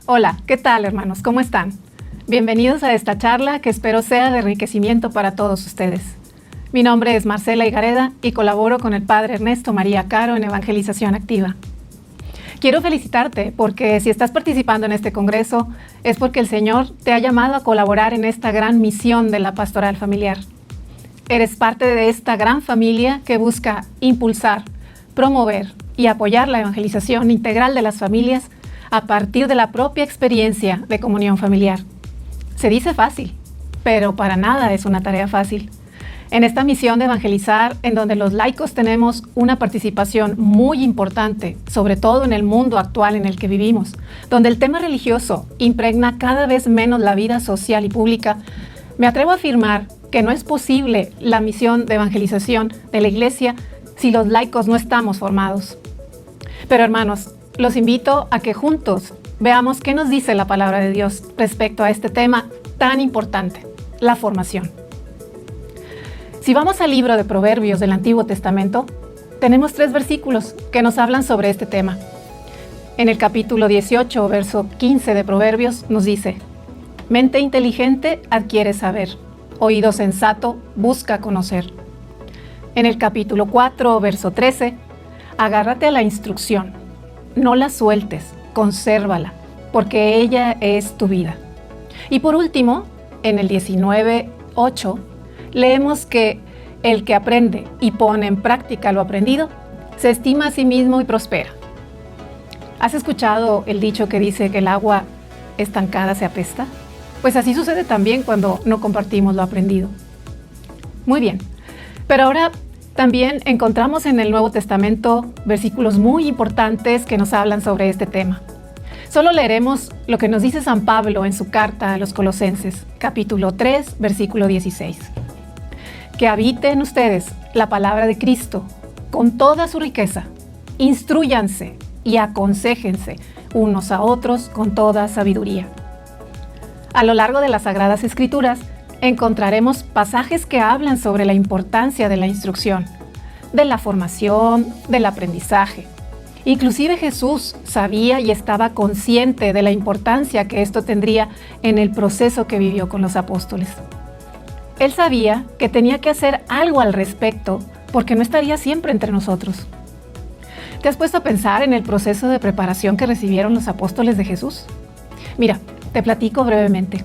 Hola, ¿qué tal, hermanos? ¿Cómo están? Bienvenidos a esta charla que espero sea de enriquecimiento para todos ustedes. Mi nombre es Marcela Higareda y colaboro con el Padre Ernesto María Caro en Evangelización Activa. Quiero felicitarte porque si estás participando en este congreso es porque el Señor te ha llamado a colaborar en esta gran misión de la pastoral familiar. Eres parte de esta gran familia que busca impulsar, promover y apoyar la evangelización integral de las familias a partir de la propia experiencia de comunión familiar. Se dice fácil, pero para nada es una tarea fácil. En esta misión de evangelizar, en donde los laicos tenemos una participación muy importante, sobre todo en el mundo actual en el que vivimos, donde el tema religioso impregna cada vez menos la vida social y pública, me atrevo a afirmar que no es posible la misión de evangelización de la Iglesia si los laicos no estamos formados. Pero hermanos, los invito a que juntos veamos qué nos dice la palabra de Dios respecto a este tema tan importante, la formación. Si vamos al libro de Proverbios del Antiguo Testamento, tenemos 3 versículos que nos hablan sobre este tema. En el capítulo 18, verso 15 de Proverbios, nos dice: mente inteligente adquiere saber, oído sensato busca conocer. En el capítulo 4, verso 13, agárrate a la instrucción, no la sueltes, consérvala, porque ella es tu vida. Y por último, en el 19, 8, leemos que el que aprende y pone en práctica lo aprendido, se estima a sí mismo y prospera. ¿Has escuchado el dicho que dice que el agua estancada se apesta? Pues así sucede también cuando no compartimos lo aprendido. Muy bien, pero ahora también encontramos en el Nuevo Testamento versículos muy importantes que nos hablan sobre este tema. Solo leeremos lo que nos dice San Pablo en su carta a los Colosenses, capítulo 3, versículo 16. Que habite en ustedes la palabra de Cristo con toda su riqueza. Instrúyanse y aconséjense unos a otros con toda sabiduría. A lo largo de las Sagradas Escrituras encontraremos pasajes que hablan sobre la importancia de la instrucción, de la formación, del aprendizaje. Inclusive Jesús sabía y estaba consciente de la importancia que esto tendría en el proceso que vivió con los apóstoles. Él sabía que tenía que hacer algo al respecto porque no estaría siempre entre nosotros. ¿Te has puesto a pensar en el proceso de preparación que recibieron los apóstoles de Jesús? Mira, te platico brevemente.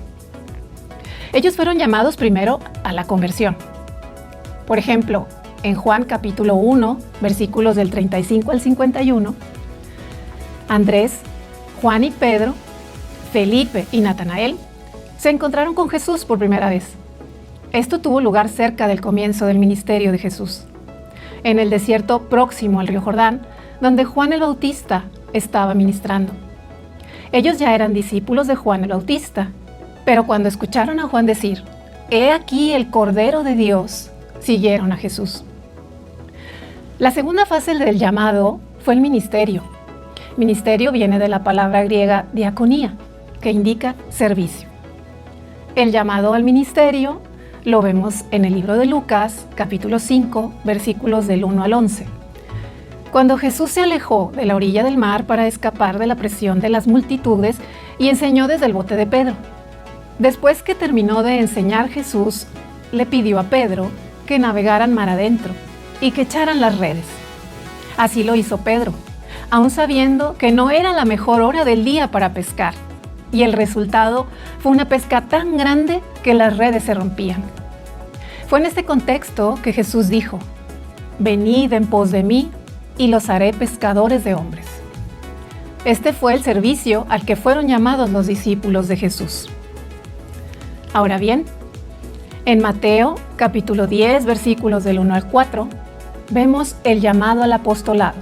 Ellos fueron llamados primero a la conversión. Por ejemplo, en Juan capítulo 1, versículos del 35 al 51, Andrés, Juan y Pedro, Felipe y Natanael se encontraron con Jesús por primera vez. Esto tuvo lugar cerca del comienzo del ministerio de Jesús, en el desierto próximo al río Jordán, donde Juan el Bautista estaba ministrando. Ellos ya eran discípulos de Juan el Bautista, pero cuando escucharon a Juan decir, «He aquí el Cordero de Dios», siguieron a Jesús. La segunda fase del llamado fue el ministerio. Ministerio viene de la palabra griega diaconía, que indica servicio. El llamado al ministerio lo vemos en el libro de Lucas, capítulo 5, versículos del 1 al 11. Cuando Jesús se alejó de la orilla del mar para escapar de la presión de las multitudes y enseñó desde el bote de Pedro. Después que terminó de enseñar Jesús, le pidió a Pedro que navegaran mar adentro y que echaran las redes. Así lo hizo Pedro, aún sabiendo que no era la mejor hora del día para pescar. Y el resultado fue una pesca tan grande que las redes se rompían. Fue en este contexto que Jesús dijo, «Venid en pos de mí y los haré pescadores de hombres». Este fue el servicio al que fueron llamados los discípulos de Jesús. Ahora bien, en Mateo, capítulo 10, versículos del 1 al 4, vemos el llamado al apostolado,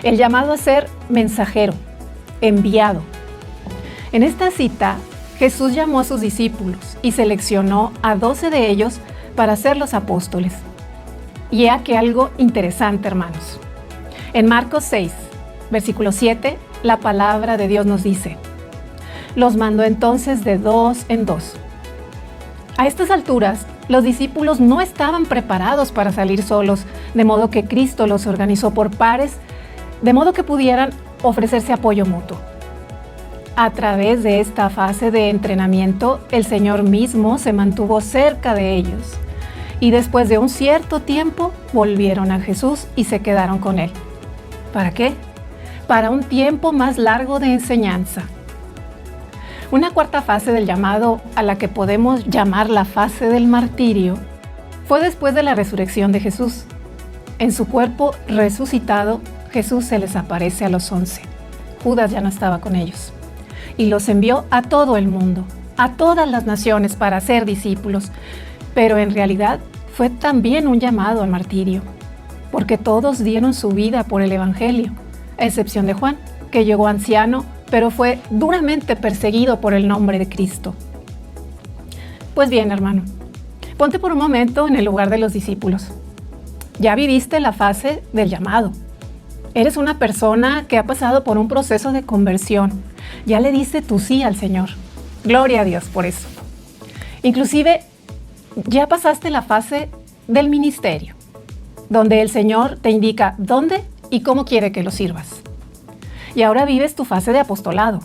el llamado a ser mensajero, enviado. En esta cita, Jesús llamó a sus discípulos y seleccionó a 12 de ellos para ser los apóstoles. Y he aquí algo interesante, hermanos. En Marcos 6, versículo 7, la palabra de Dios nos dice, «Los mandó entonces de 2 en 2». A estas alturas, los discípulos no estaban preparados para salir solos, de modo que Cristo los organizó por pares, de modo que pudieran ofrecerse apoyo mutuo. A través de esta fase de entrenamiento, el Señor mismo se mantuvo cerca de ellos. Y después de un cierto tiempo, volvieron a Jesús y se quedaron con Él. ¿Para qué? Para un tiempo más largo de enseñanza. Una cuarta fase del llamado, a la que podemos llamar la fase del martirio, fue después de la resurrección de Jesús. En su cuerpo resucitado, Jesús se les aparece a los 11. Judas ya no estaba con ellos. Y los envió a todo el mundo, a todas las naciones para ser discípulos. Pero en realidad fue también un llamado al martirio, porque todos dieron su vida por el Evangelio, a excepción de Juan, que llegó anciano, pero fue duramente perseguido por el nombre de Cristo. Pues bien, hermano, ponte por un momento en el lugar de los discípulos. Ya viviste la fase del llamado. Eres una persona que ha pasado por un proceso de conversión. Ya le diste tu sí al Señor. Gloria a Dios por eso. Inclusive, ya pasaste la fase del ministerio, donde el Señor te indica dónde y cómo quiere que lo sirvas. Y ahora vives tu fase de apostolado.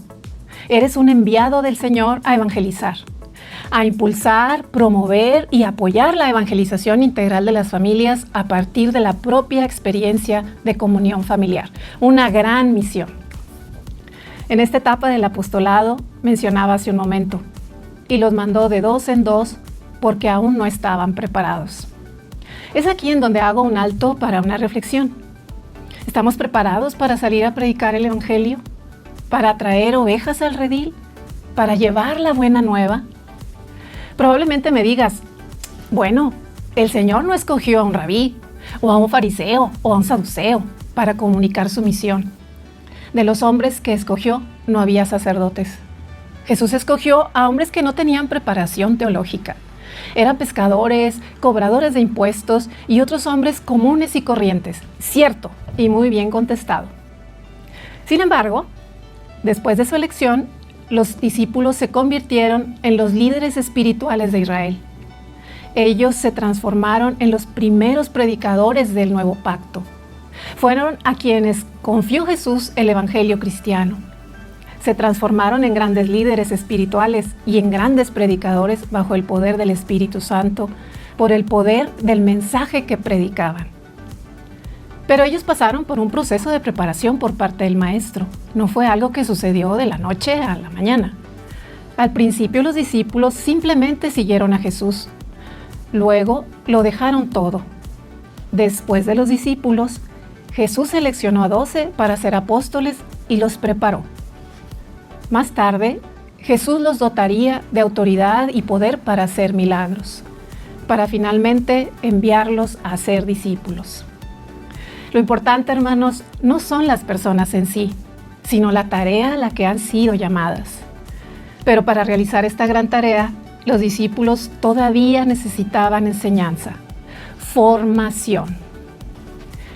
Eres un enviado del Señor a evangelizar, a impulsar, promover y apoyar la evangelización integral de las familias a partir de la propia experiencia de comunión familiar. Una gran misión. En esta etapa del apostolado mencionaba hace un momento, y los mandó de 2 en 2 porque aún no estaban preparados. Es aquí en donde hago un alto para una reflexión. ¿Estamos preparados para salir a predicar el Evangelio? ¿Para traer ovejas al redil? ¿Para llevar la buena nueva? Probablemente me digas, bueno, el Señor no escogió a un rabí, o a un fariseo, o a un saduceo para comunicar su misión. De los hombres que escogió, no había sacerdotes. Jesús escogió a hombres que no tenían preparación teológica. Eran pescadores, cobradores de impuestos y otros hombres comunes y corrientes. Cierto, y muy bien contestado. Sin embargo, después de su elección, los discípulos se convirtieron en los líderes espirituales de Israel. Ellos se transformaron en los primeros predicadores del nuevo pacto. Fueron a quienes confió Jesús el evangelio cristiano. Se transformaron en grandes líderes espirituales y en grandes predicadores bajo el poder del Espíritu Santo, por el poder del mensaje que predicaban. Pero ellos pasaron por un proceso de preparación por parte del Maestro. No fue algo que sucedió de la noche a la mañana. Al principio los discípulos simplemente siguieron a Jesús. Luego lo dejaron todo. Después de los discípulos, Jesús seleccionó a 12 para ser apóstoles y los preparó. Más tarde, Jesús los dotaría de autoridad y poder para hacer milagros, para finalmente enviarlos a ser discípulos. Lo importante, hermanos, no son las personas en sí, sino la tarea a la que han sido llamadas. Pero para realizar esta gran tarea, los discípulos todavía necesitaban enseñanza, formación.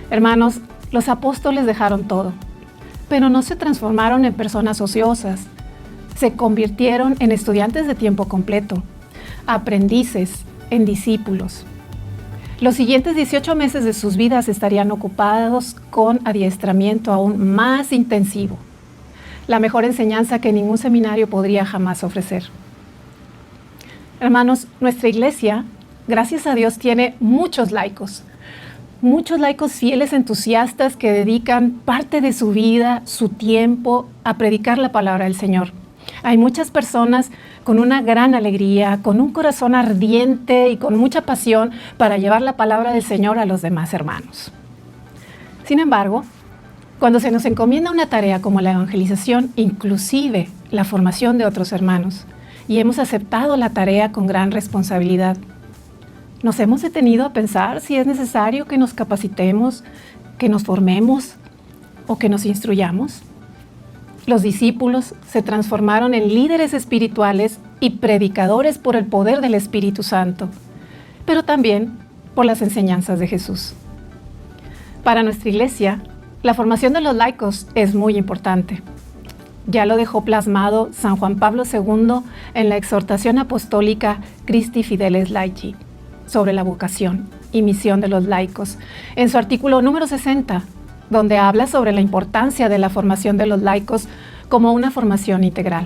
Hermanos, los apóstoles dejaron todo, pero no se transformaron en personas ociosas. Se convirtieron en estudiantes de tiempo completo, aprendices, en discípulos. Los siguientes 18 meses de sus vidas estarían ocupados con adiestramiento aún más intensivo, la mejor enseñanza que ningún seminario podría jamás ofrecer. Hermanos, nuestra iglesia, gracias a Dios, tiene muchos laicos fieles entusiastas que dedican parte de su vida, su tiempo, a predicar la palabra del Señor. Hay muchas personas con una gran alegría, con un corazón ardiente y con mucha pasión para llevar la palabra del Señor a los demás hermanos. Sin embargo, cuando se nos encomienda una tarea como la evangelización, inclusive la formación de otros hermanos, y hemos aceptado la tarea con gran responsabilidad, ¿nos hemos detenido a pensar si es necesario que nos capacitemos, que nos formemos o que nos instruyamos? Los discípulos se transformaron en líderes espirituales y predicadores por el poder del Espíritu Santo, pero también por las enseñanzas de Jesús. Para nuestra iglesia, la formación de los laicos es muy importante. Ya lo dejó plasmado San Juan Pablo II en la exhortación apostólica Christi Fideles Laici sobre la vocación y misión de los laicos, en su artículo número 60, donde habla sobre la importancia de la formación de los laicos como una formación integral.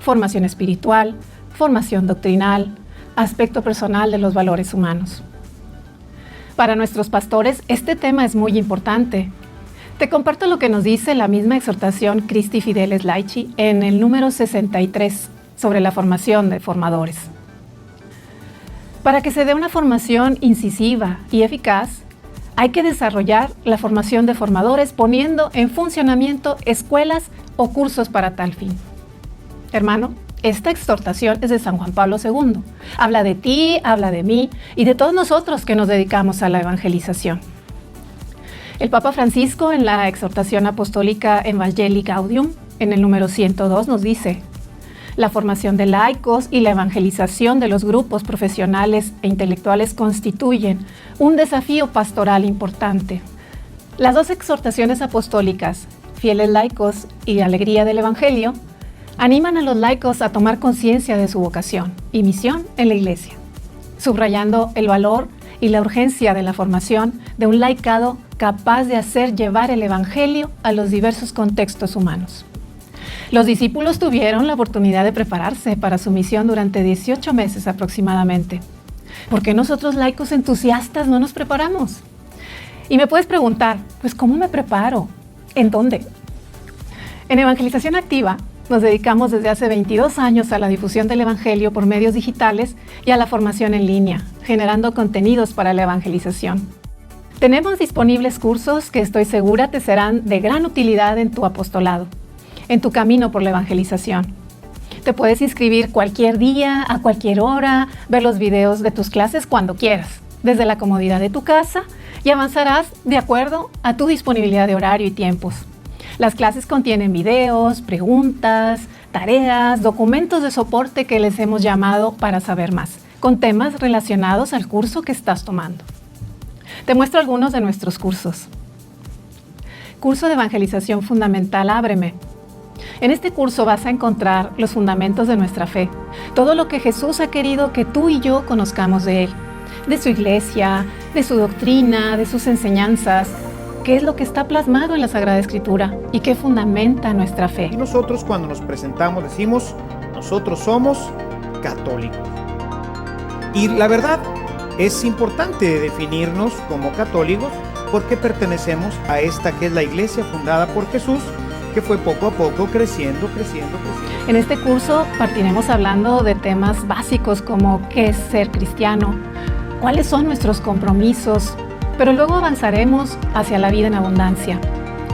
Formación espiritual, formación doctrinal, aspecto personal de los valores humanos. Para nuestros pastores, este tema es muy importante. Te comparto lo que nos dice la misma exhortación Christi Fideles Laici en el número 63 sobre la formación de formadores. Para que se dé una formación incisiva y eficaz, hay que desarrollar la formación de formadores poniendo en funcionamiento escuelas o cursos para tal fin. Hermano, esta exhortación es de San Juan Pablo II. Habla de ti, habla de mí y de todos nosotros que nos dedicamos a la evangelización. El Papa Francisco, en la exhortación apostólica Evangelii Gaudium, en el número 102, nos dice: la formación de laicos y la evangelización de los grupos profesionales e intelectuales constituyen un desafío pastoral importante. Las dos exhortaciones apostólicas, Fieles laicos y Alegría del Evangelio, animan a los laicos a tomar conciencia de su vocación y misión en la Iglesia, subrayando el valor y la urgencia de la formación de un laicado capaz de hacer llevar el Evangelio a los diversos contextos humanos. Los discípulos tuvieron la oportunidad de prepararse para su misión durante 18 meses aproximadamente. ¿Por qué nosotros laicos entusiastas no nos preparamos? Y me puedes preguntar, pues ¿cómo me preparo? ¿En dónde? En Evangelización Activa nos dedicamos desde hace 22 años a la difusión del Evangelio por medios digitales y a la formación en línea, generando contenidos para la evangelización. Tenemos disponibles cursos que estoy segura te serán de gran utilidad en tu apostolado, en tu camino por la evangelización. Te puedes inscribir cualquier día, a cualquier hora, ver los videos de tus clases cuando quieras, desde la comodidad de tu casa, y avanzarás de acuerdo a tu disponibilidad de horario y tiempos. Las clases contienen videos, preguntas, tareas, documentos de soporte que les hemos llamado para saber más, con temas relacionados al curso que estás tomando. Te muestro algunos de nuestros cursos. Curso de Evangelización Fundamental Ábreme. En este curso vas a encontrar los fundamentos de nuestra fe, todo lo que Jesús ha querido que tú y yo conozcamos de Él, de su iglesia, de su doctrina, de sus enseñanzas, qué es lo que está plasmado en la Sagrada Escritura y qué fundamenta nuestra fe. Y nosotros cuando nos presentamos decimos, nosotros somos católicos. Y la verdad, es importante definirnos como católicos porque pertenecemos a esta que es la iglesia fundada por Jesús, que fue poco a poco creciendo. En este curso partiremos hablando de temas básicos como qué es ser cristiano, cuáles son nuestros compromisos, pero luego avanzaremos hacia la vida en abundancia.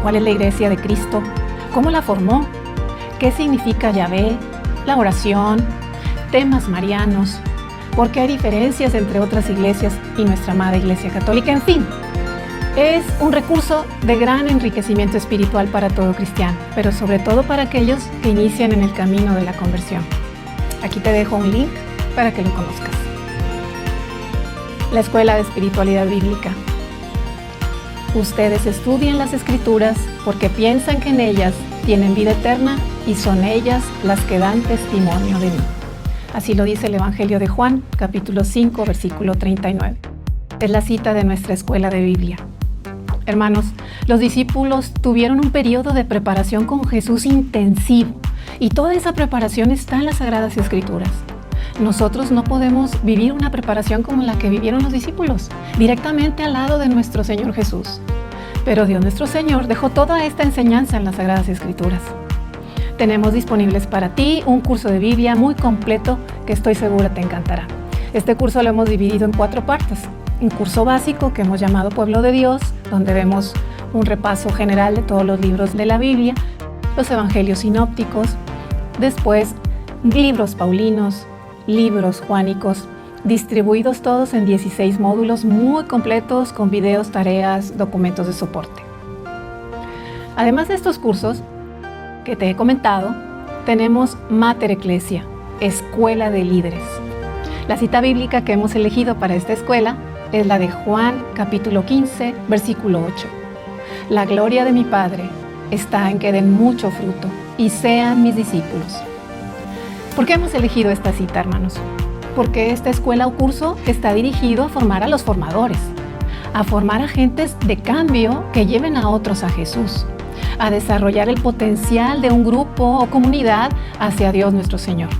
¿Cuál es la iglesia de Cristo? ¿Cómo la formó? ¿Qué significa Yahvé? La oración, temas marianos, por qué hay diferencias entre otras iglesias y nuestra amada Iglesia Católica, en fin. Es un recurso de gran enriquecimiento espiritual para todo cristiano, pero sobre todo para aquellos que inician en el camino de la conversión. Aquí te dejo un link para que lo conozcas. La Escuela de Espiritualidad Bíblica. Ustedes estudian las Escrituras porque piensan que en ellas tienen vida eterna y son ellas las que dan testimonio de mí. Así lo dice el Evangelio de Juan, capítulo 5, versículo 39. Es la cita de nuestra escuela de Biblia. Hermanos, los discípulos tuvieron un periodo de preparación con Jesús intensivo y toda esa preparación está en las Sagradas Escrituras. Nosotros no podemos vivir una preparación como la que vivieron los discípulos, directamente al lado de nuestro Señor Jesús. Pero Dios nuestro Señor dejó toda esta enseñanza en las Sagradas Escrituras. Tenemos disponibles para ti un curso de Biblia muy completo que estoy segura te encantará. Este curso lo hemos dividido en 4 partes. Un curso básico que hemos llamado Pueblo de Dios, donde vemos un repaso general de todos los libros de la Biblia, los evangelios sinópticos, después libros paulinos, libros juánicos, distribuidos todos en 16 módulos muy completos con videos, tareas, documentos de soporte. Además de estos cursos que te he comentado, tenemos Mater Ecclesia, Escuela de Líderes. La cita bíblica que hemos elegido para esta escuela es la de Juan, capítulo 15, versículo 8. La gloria de mi Padre está en que den mucho fruto y sean mis discípulos. ¿Por qué hemos elegido esta cita, hermanos? Porque esta escuela o curso está dirigido a formar a los formadores, a formar agentes de cambio que lleven a otros a Jesús, a desarrollar el potencial de un grupo o comunidad hacia Dios nuestro Señor.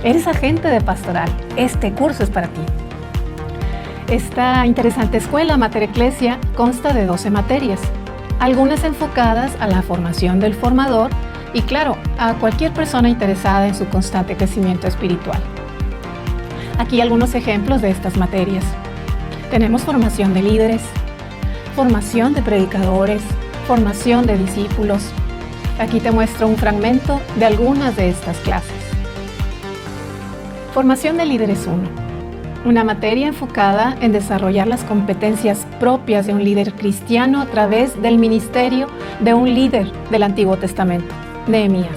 Eres agente de pastoral. Este curso es para ti. Esta interesante escuela, Mater Ecclesia, consta de 12 materias, algunas enfocadas a la formación del formador y, claro, a cualquier persona interesada en su constante crecimiento espiritual. Aquí algunos ejemplos de estas materias. Tenemos formación de líderes, formación de predicadores, formación de discípulos. Aquí te muestro un fragmento de algunas de estas clases. Formación de líderes 1. Una materia enfocada en desarrollar las competencias propias de un líder cristiano a través del ministerio de un líder del Antiguo Testamento, Nehemías.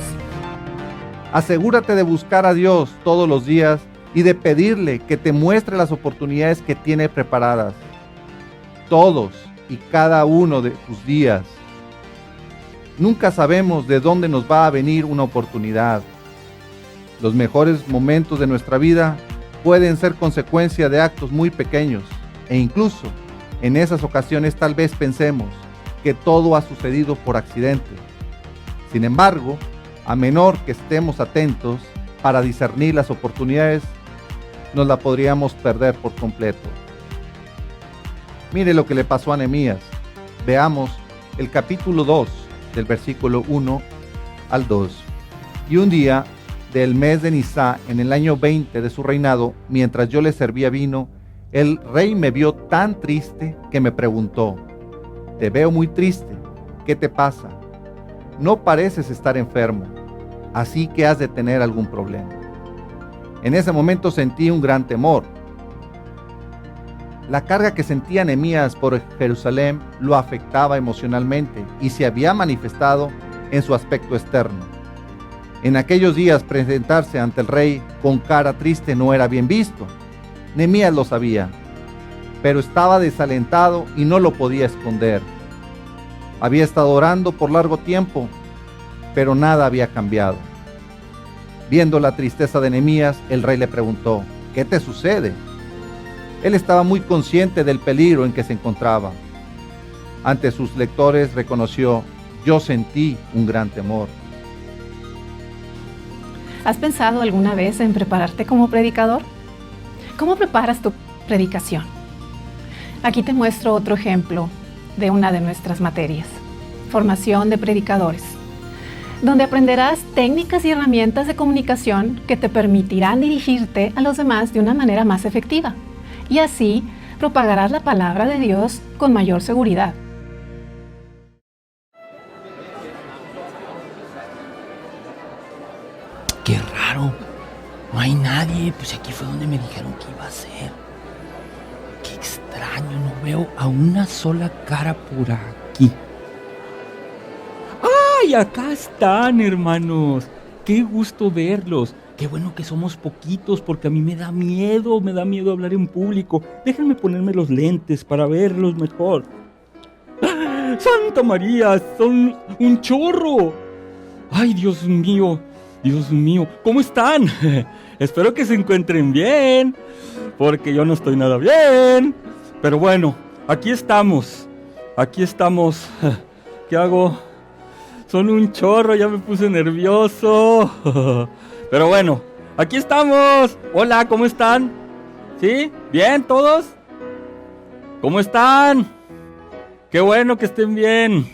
Asegúrate de buscar a Dios todos los días y de pedirle que te muestre las oportunidades que tiene preparadas. Todos y cada uno de tus días. Nunca sabemos de dónde nos va a venir una oportunidad. Los mejores momentos de nuestra vida pueden ser consecuencia de actos muy pequeños e incluso en esas ocasiones tal vez pensemos que todo ha sucedido por accidente. Sin embargo, a menor que estemos atentos para discernir las oportunidades, nos la podríamos perder por completo. Mire lo que le pasó a Nehemías. Veamos el capítulo 2 del versículo 1 al 2. Y un día del mes de Nisá, en el año 20 de su reinado, mientras yo le servía vino, el rey me vio tan triste que me preguntó: te veo muy triste, ¿qué te pasa? No pareces estar enfermo, así que has de tener algún problema. En ese momento sentí un gran temor. La carga que sentía Nehemías por Jerusalén lo afectaba emocionalmente y se había manifestado en su aspecto externo. En aquellos días presentarse ante el rey con cara triste no era bien visto. Nehemías lo sabía, pero estaba desalentado y no lo podía esconder. Había estado orando por largo tiempo, pero nada había cambiado. Viendo la tristeza de Nehemías, el rey le preguntó: ¿qué te sucede? Él estaba muy consciente del peligro en que se encontraba. Ante sus lectores reconoció: yo sentí un gran temor. ¿Has pensado alguna vez en prepararte como predicador? ¿Cómo preparas tu predicación? Aquí te muestro otro ejemplo de una de nuestras materias, formación de predicadores, donde aprenderás técnicas y herramientas de comunicación que te permitirán dirigirte a los demás de una manera más efectiva, y así propagarás la palabra de Dios con mayor seguridad. Qué raro, no hay nadie, pues aquí fue donde me dijeron que iba a ser. Qué extraño, no veo a una sola cara por aquí. ¡Ay, acá están, hermanos! ¡Qué gusto verlos! Qué bueno que somos poquitos, porque a mí me da miedo hablar en público. Déjenme ponerme los lentes para verlos mejor. ¡Ah! ¡Santa María! ¡Son un chorro! ¡Ay, Dios mío! Dios mío, ¿cómo están? Espero que se encuentren bien, porque yo no estoy nada bien. Pero bueno, aquí estamos. ¿Qué hago? Son un chorro, ya me puse nervioso. Pero bueno, aquí estamos. Hola, ¿cómo están? ¿Sí? ¿Bien todos? ¿Cómo están? Qué bueno que estén bien.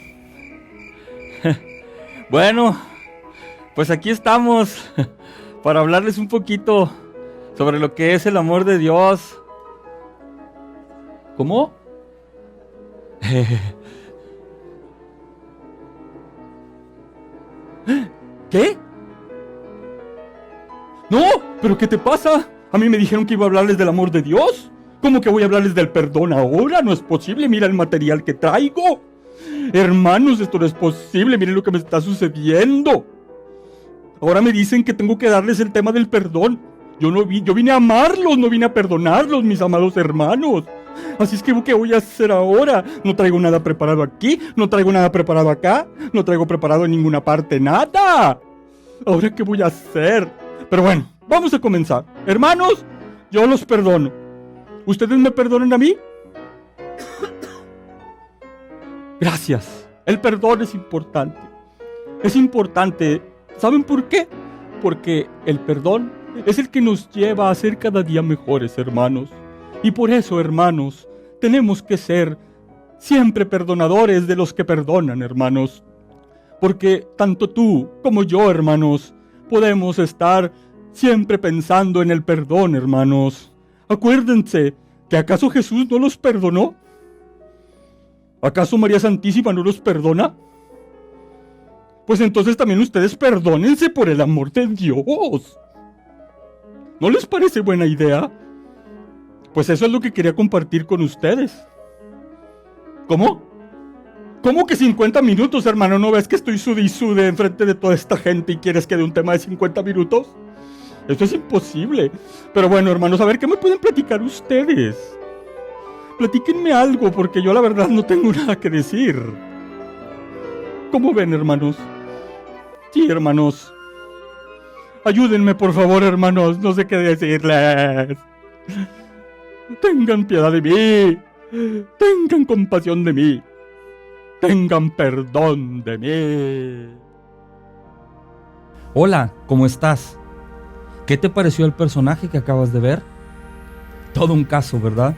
Bueno, pues aquí estamos para hablarles un poquito sobre lo que es el amor de Dios. ¿Cómo? ¿Qué? No, pero ¿qué te pasa? A mí me dijeron que iba a hablarles del amor de Dios. ¿Cómo que voy a hablarles del perdón ahora? No es posible, mira el material que traigo. Hermanos, esto no es posible, miren lo que me está sucediendo. Ahora me dicen que tengo que darles el tema del perdón. Yo vine a amarlos, no vine a perdonarlos, mis amados hermanos. Así es que, ¿qué voy a hacer ahora? No traigo nada preparado aquí, no traigo nada preparado acá, no traigo preparado en ninguna parte nada. ¿Ahora qué voy a hacer? Pero bueno, vamos a comenzar. Hermanos, yo los perdono. ¿Ustedes me perdonan a mí? Gracias. El perdón es importante. Es importante. ¿Saben por qué? Porque el perdón es el que nos lleva a ser cada día mejores, hermanos. Y por eso, hermanos, tenemos que ser siempre perdonadores de los que perdonan, hermanos. Porque tanto tú como yo, hermanos, podemos estar siempre pensando en el perdón, hermanos. Acuérdense que ¿acaso Jesús no los perdonó? ¿Acaso María Santísima no los perdona? Pues entonces también ustedes perdónense por el amor de Dios. ¿No les parece buena idea? Pues eso es lo que quería compartir con ustedes. ¿Cómo? ¿Cómo que 50 minutos, hermano? ¿No ves que estoy sude y sude enfrente de toda esta gente y quieres que dé un tema de 50 minutos? Esto es imposible. Pero bueno, hermanos, a ver, ¿qué me pueden platicar ustedes? Platíquenme algo, porque yo la verdad no tengo nada que decir. ¿Cómo ven, hermanos? Sí, hermanos. Ayúdenme, por favor, hermanos. No sé qué decirles. Tengan piedad de mí. Tengan compasión de mí. Tengan perdón de mí. Hola, ¿cómo estás? ¿Qué te pareció el personaje que acabas de ver? Todo un caso, ¿verdad?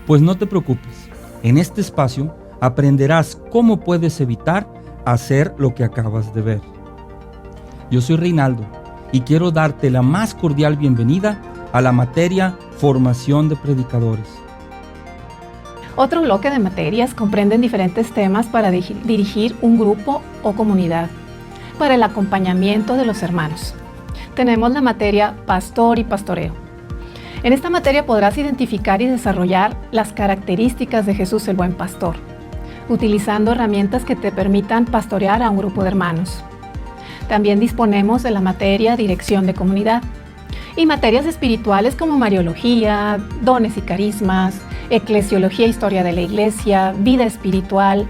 Pues no te preocupes. En este espacio aprenderás cómo puedes evitar hacer lo que acabas de ver. Yo soy Reinaldo y quiero darte la más cordial bienvenida a la materia Formación de Predicadores. Otro bloque de materias comprenden diferentes temas para dirigir un grupo o comunidad, para el acompañamiento de los hermanos. Tenemos la materia Pastor y Pastoreo. En esta materia podrás identificar y desarrollar las características de Jesús el Buen Pastor, utilizando herramientas que te permitan pastorear a un grupo de hermanos. También disponemos de la materia Dirección de Comunidad y materias espirituales como Mariología, Dones y Carismas, Eclesiología, Historia de la Iglesia, Vida Espiritual,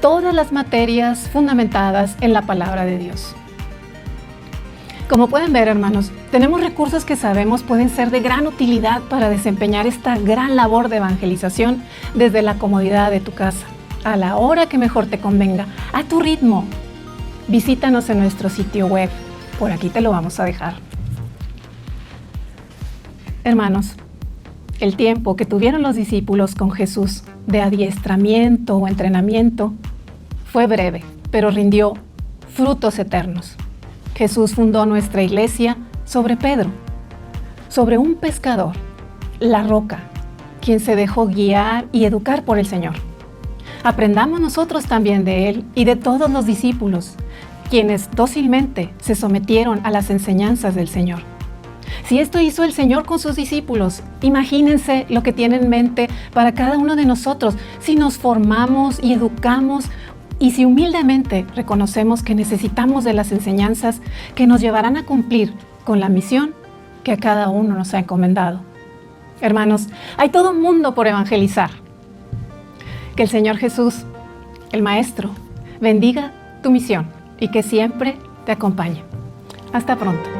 todas las materias fundamentadas en la Palabra de Dios. Como pueden ver, hermanos, tenemos recursos que sabemos pueden ser de gran utilidad para desempeñar esta gran labor de evangelización desde la comodidad de tu casa, a la hora que mejor te convenga, a tu ritmo. Visítanos en nuestro sitio web, por aquí te lo vamos a dejar. Hermanos, el tiempo que tuvieron los discípulos con Jesús de adiestramiento o entrenamiento fue breve, pero rindió frutos eternos. Jesús fundó nuestra iglesia sobre Pedro, sobre un pescador, la roca, quien se dejó guiar y educar por el Señor. Aprendamos nosotros también de él y de todos los discípulos, quienes dócilmente se sometieron a las enseñanzas del Señor. Si esto hizo el Señor con sus discípulos, imagínense lo que tiene en mente para cada uno de nosotros si nos formamos y educamos y si humildemente reconocemos que necesitamos de las enseñanzas que nos llevarán a cumplir con la misión que a cada uno nos ha encomendado. Hermanos, hay todo un mundo por evangelizar. Que el Señor Jesús, el Maestro, bendiga tu misión y que siempre te acompañe. Hasta pronto.